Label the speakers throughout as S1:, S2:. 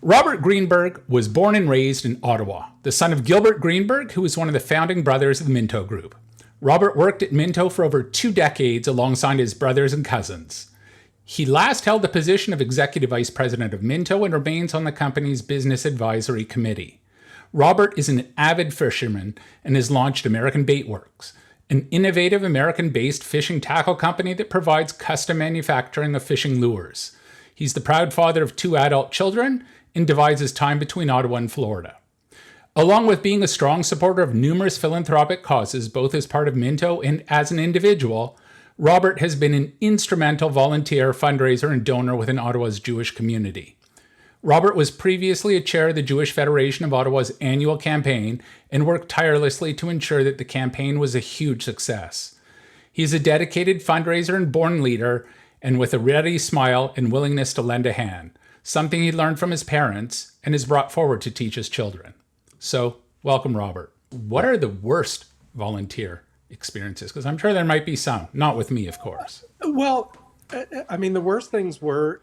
S1: Robert Greenberg was born and raised in Ottawa, the son of Gilbert Greenberg, who was one of the founding brothers of the Minto Group. Robert worked at Minto for over 2 decades alongside his brothers and cousins. He last held the position of Executive Vice President of Minto and remains on the company's Business Advisory Committee. Robert is an avid fisherman and has launched American Baitworks, an innovative American-based fishing tackle company that provides custom manufacturing of fishing lures. He's the proud father of 2 adult children and divides his time between Ottawa and Florida. Along with being a strong supporter of numerous philanthropic causes, both as part of Minto and as an individual, Robert has been an instrumental volunteer, fundraiser, and donor within Ottawa's Jewish community. Robert was previously a chair of the Jewish Federation of Ottawa's annual campaign and worked tirelessly to ensure that the campaign was a huge success. He's a dedicated fundraiser and born leader, and with a ready smile and willingness to lend a hand, something he learned from his parents and has brought forward to teach his children. So, welcome, Robert. What are the worst volunteer experiences? Because I'm sure there might be some, not with me, of course.
S2: Well, I mean, the worst things were,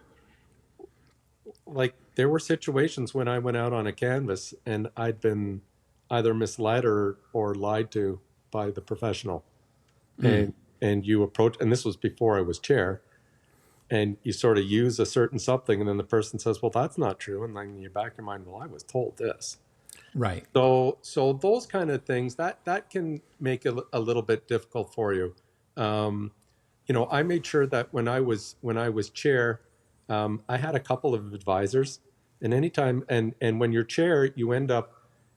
S2: like, there were situations when I went out on a canvas and I'd been either misled or lied to by the professional. And you approach, and this was before I was chair, and you sort of use a certain something, and then the person says, well, that's not true. And then in your back of your mind, well, I was told this.
S1: Right.
S2: So those kind of things, that can make it a little bit difficult for you. I made sure that when I was chair, I had a couple of advisors, and anytime, and when you're chair, you end up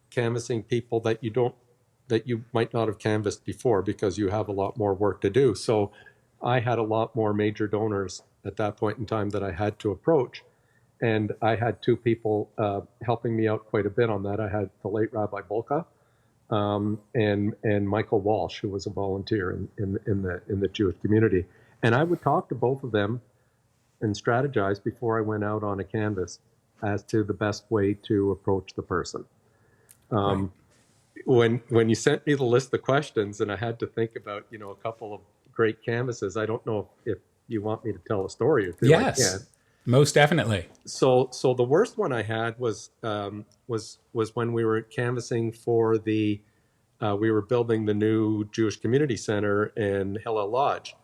S2: canvassing people that you might not have canvassed before because you have a lot more work to do. So I had a lot more major donors at that point in time that I had to approach. And I had 2 people helping me out quite a bit on that. I had the late Rabbi Bolka and Michael Walsh, who was a volunteer in the Jewish community. And I would talk to both of them and strategize before I went out on a canvas as to the best way to approach the person. Right. When you sent me the list of questions and I had to think about, a couple of great canvases, I don't know if you want me to tell a story or two.
S1: Yes, most definitely.
S2: So the worst one I had was when we were canvassing for we were building the new Jewish Community Center in Hillel Lodge,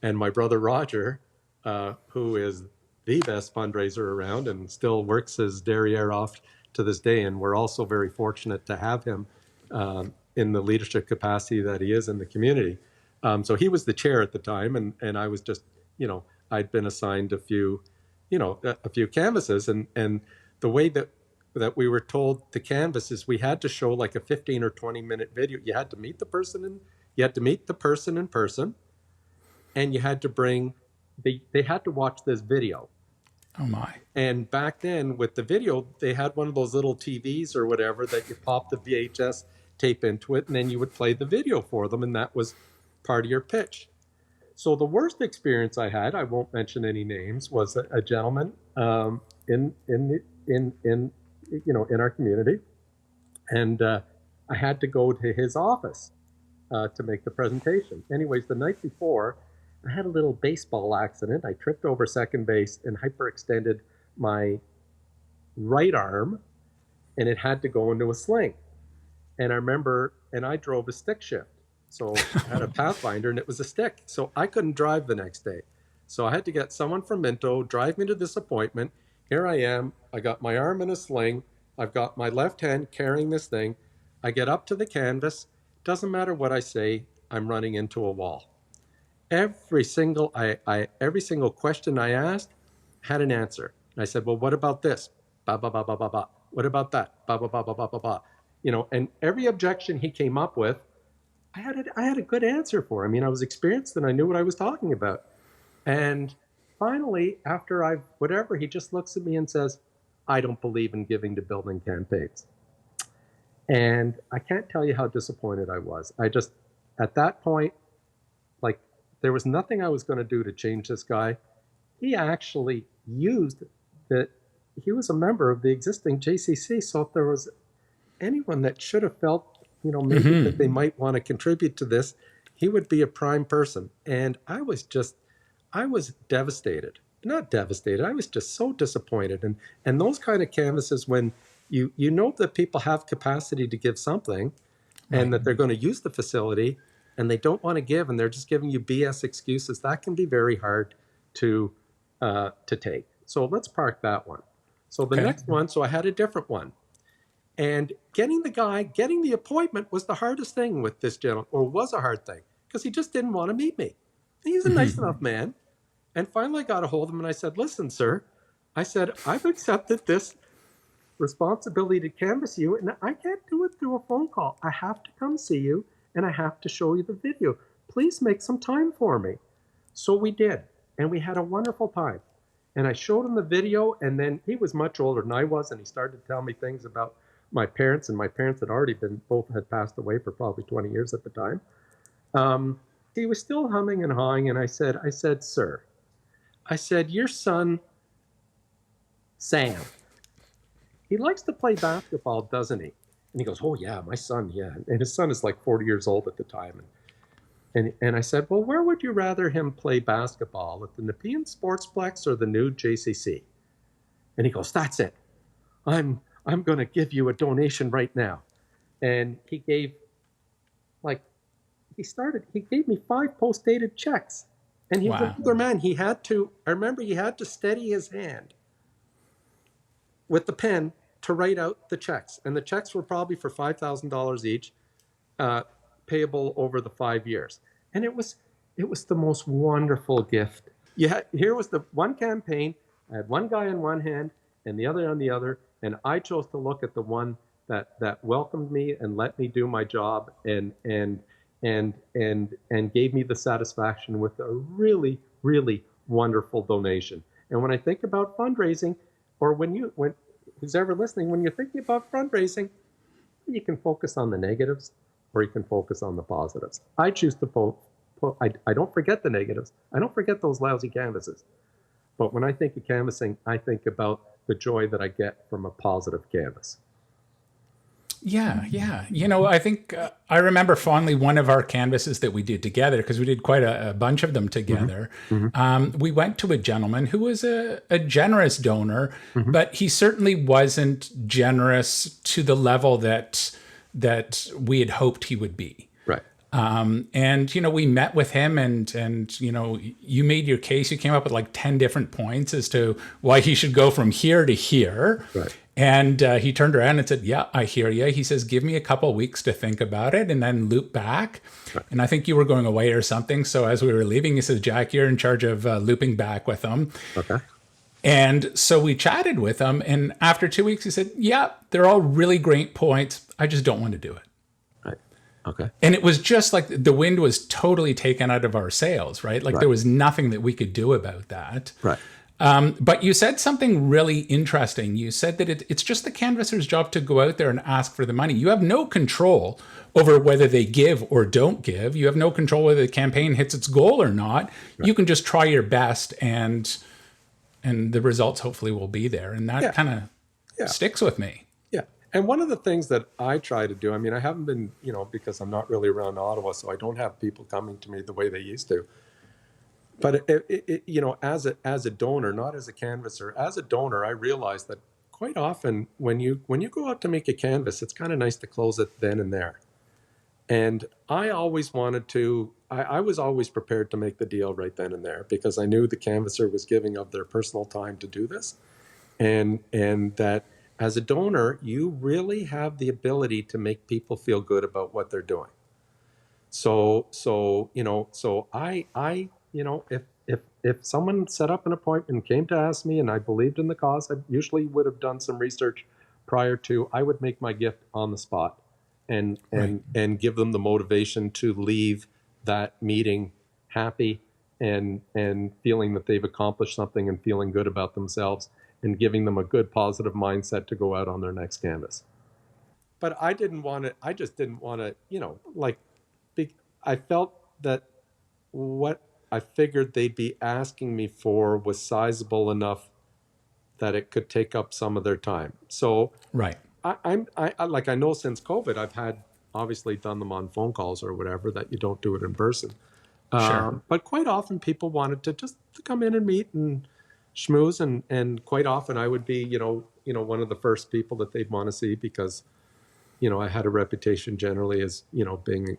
S2: and my brother Roger, who is the best fundraiser around and still works his derriere off to this day, and we're also very fortunate to have him in the leadership capacity that he is in the community. So he was the chair at the time, and I was just, I'd been assigned a few canvases, and the way that we were told to canvas is we had to show like a 15 or 20 minute video. You had to meet the person in person, and you had to bring, they had to watch this video.
S1: Oh my.
S2: And back then with the video, they had one of those little TVs or whatever that you pop the VHS tape into it, and then you would play the video for them, and that was part of your pitch. So the worst experience I had, I won't mention any names, was a gentleman in our community, and I had to go to his office to make the presentation. Anyways, the night before, I had a little baseball accident. I tripped over second base and hyperextended my right arm, and it had to go into a sling. And I remember, and I drove a stick shift. So I had a Pathfinder, and it was a stick. So I couldn't drive the next day. So I had to get someone from Minto, drive me to this appointment. Here I am. I got my arm in a sling. I've got my left hand carrying this thing. I get up to the canvas. Doesn't matter what I say, I'm running into a wall. Every single question I asked had an answer. And I said, well, what about this? Ba, ba, ba, ba, ba, ba. What about that? Ba, ba, ba, ba, ba, ba, ba. And every objection he came up with, I had a good answer for. I mean, I was experienced and I knew what I was talking about. And finally, after he just looks at me and says, I don't believe in giving to building campaigns. And I can't tell you how disappointed I was. I just, at that point, like, there was nothing I was going to do to change this guy. He actually used that he was a member of the existing JCC. So if there was anyone that should have felt, maybe that they might want to contribute to this, he would be a prime person. And I was devastated. not devastated. I was just so disappointed. And those kind of canvases, when you know that people have capacity to give something,
S1: Right.
S2: and that they're going to use the facility, and they don't want to give, and they're just giving you BS excuses, that can be very hard to take. So let's park that one. So the
S1: Okay.
S2: next one, so I had a different one. And getting the appointment was the hardest thing with this gentleman, or was a hard thing, because he just didn't want to meet me. He's a nice enough man. And finally I got a hold of him and I said, listen, sir, I said, I've accepted this responsibility to canvass you, and I can't do it through a phone call. I have to come see you, and I have to show you the video. Please make some time for me. So we did, and we had a wonderful time. And I showed him the video, and then he was much older than I was, and he started to tell me things about my parents, and my parents had already both had passed away for probably 20 years at the time. He was still humming and hawing, and I said, sir, I said, your son, Sam, he likes to play basketball, doesn't he? And he goes, oh, yeah, my son, yeah. And his son is like 40 years old at the time. And I said, well, where would you rather him play basketball, at the Nepean Sportsplex or the new JCC? And he goes, that's it. I'm going to give you a donation right now. And he gave, he gave me 5 post-dated checks. And he was an older man. I remember he had to steady his hand with the pen to write out the checks. And the checks were probably for $5,000 each, payable over the 5 years. And it was the most wonderful gift. Here was the one campaign. I had one guy on one hand and the other on the other. And I chose to look at the one that welcomed me and let me do my job and gave me the satisfaction with a really, really wonderful donation. And when I think about fundraising, or when who's ever listening, when you're thinking about fundraising, you can focus on the negatives or you can focus on the positives. I choose to I don't forget the negatives. I don't forget those lousy canvases. But when I think of canvassing, I think about the joy that I get from a positive canvas.
S1: Yeah, yeah. I think I remember fondly one of our canvases that we did together, because we did quite a bunch of them together. Mm-hmm. We went to a gentleman who was a generous donor, mm-hmm. but he certainly wasn't generous to the level that we had hoped he would be.
S2: Right.
S1: And we met with him, and you made your case. You came up with like 10 different points as to why he should go from here to here.
S2: Right.
S1: And he turned around and said, yeah, I hear you. He says, give me a couple of weeks to think about it and then loop back. Right. And I think you were going away or something. So as we were leaving, he says, Jack, you're in charge of looping back with him.
S2: Okay.
S1: And so we chatted with him. And after 2 weeks, he said, yeah, they're all really great points. I just don't want to do it.
S2: Right. Okay.
S1: And it was just like the wind was totally taken out of our sails, right? Like there was nothing that we could do about that.
S2: Right.
S1: But you said something really interesting. You said that it's just the canvasser's job to go out there and ask for the money. You have no control over whether they give or don't give. You have no control whether the campaign hits its goal or not. Right. You can just try your best, and the results hopefully will be there. And that kind of sticks with me. Yeah.
S2: And one of the things that I try to do, I mean, I haven't been, because I'm not really around Ottawa, so I don't have people coming to me the way they used to. But as a donor, not as a canvasser, as a donor, I realize that quite often when you go out to make a canvas, it's kind of nice to close it then and there. And I always wanted to. I was always prepared to make the deal right then and there, because I knew the canvasser was giving of their personal time to do this, and that as a donor, you really have the ability to make people feel good about what they're doing. So I if someone set up an appointment and came to ask me and I believed in the cause, I usually would have done some research prior to. I would make my gift on the spot and give them the motivation to leave that meeting happy and feeling that they've accomplished something and feeling good about themselves and giving them a good positive mindset to go out on their next canvas. But I just didn't want to, I felt that what I figured they'd be asking me for was sizable enough that it could take up some of their time. So I know since COVID, I've had obviously done them on phone calls or whatever, that you don't do it in person.
S1: Sure.
S2: But quite often people wanted to just come in and meet and schmooze, and quite often I would be, one of the first people that they'd want to see because, I had a reputation generally as, being,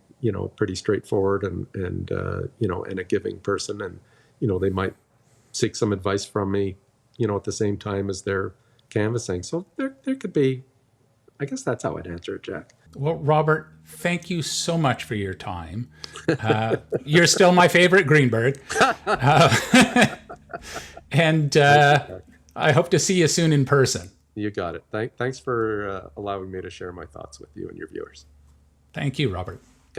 S2: pretty straightforward and and a giving person. And, they might seek some advice from me, at the same time as they're canvassing. So there could be, I guess that's how I'd answer it, Jack.
S1: Well, Robert, thank you so much for your time. You're still my favorite Greenberg. And I hope to see you soon in person.
S2: You got it. Thanks for allowing me to share my thoughts with you and your viewers.
S1: Thank you, Robert.